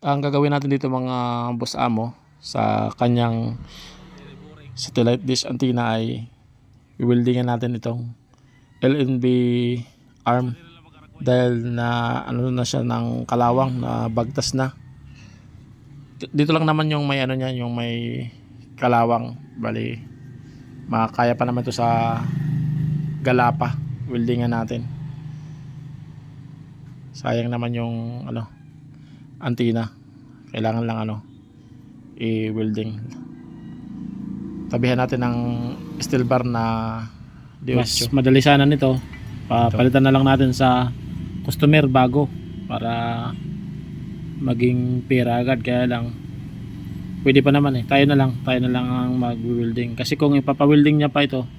Ang gagawin natin dito mga boss amo sa kanyang satellite dish antenna ay i-weldingan natin itong LNB arm dahil na ano na siya ng kalawang na bagtas na. Dito lang naman yung may ano niya, yung may kalawang, bali makakaya pa naman to sa galapa. Weldingan natin, sayang naman yung ano antenna, kailangan lang ano i-welding. Tabihan natin ng steel bar na mas madali sana nito, papalitan na lang natin sa customer bago para maging pera agad. Kaya lang pwede pa naman tayo na lang ang mag-welding, kasi kung ipapa-welding niya pa ito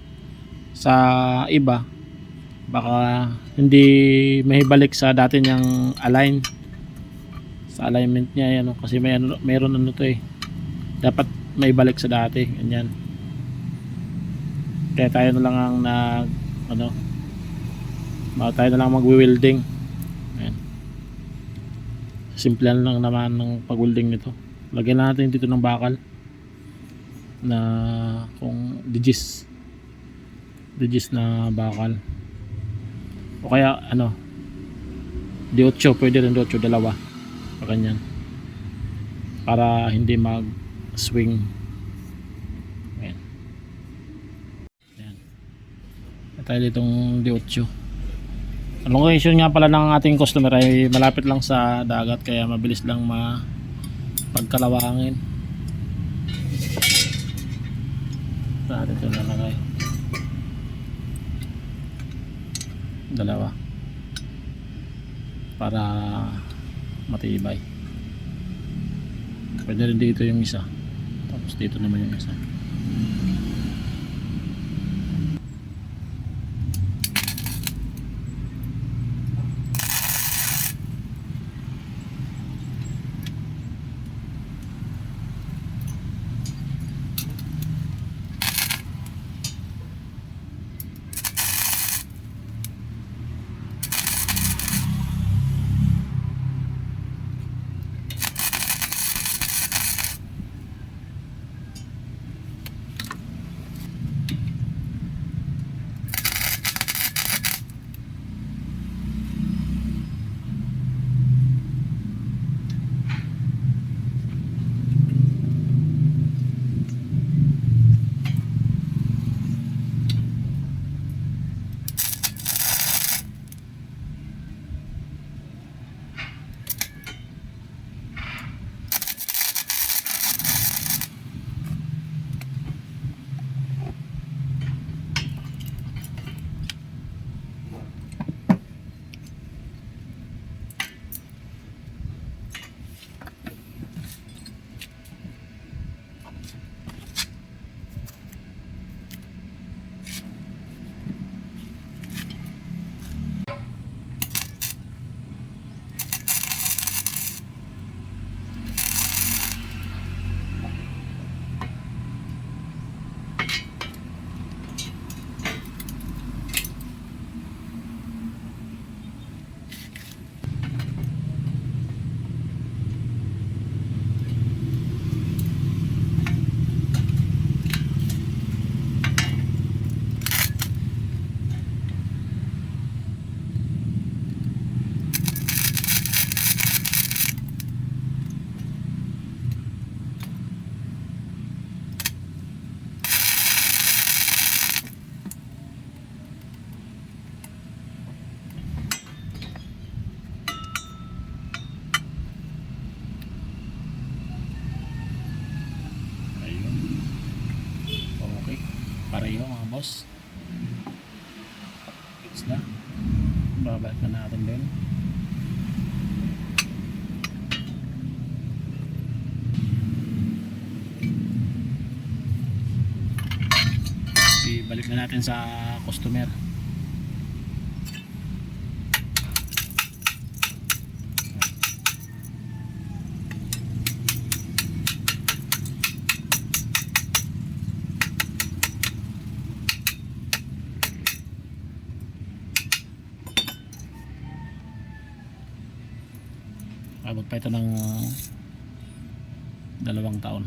sa iba baka hindi mahibalik sa dati niyang sa alignment niya yan, kasi mayroon ano to dapat maibalik sa dati ganyan. Kaya tayo na lang ang tayo na lang mag-welding. Ayan. Simple lang naman ng pag-welding nito. Lagyan natin dito ng bakal na kung digis na bakal, o kaya D8, pwede rin D8 dalawa pa ganyan para hindi mag swing. Ayan. Ayan. Tayo ditong D8. Ang location nga pala ng ating customer ay malapit lang sa dagat, kaya mabilis lang pagkalawangin. Saan natin ito nalagay? Dalawa para matibay. Pwede rin dito yung isa, tapos dito naman yung isa. Pareho mga boss. It's na. Babalik na natin din. Ibalik na natin sa customer. Abot pa ito ng 2 taon.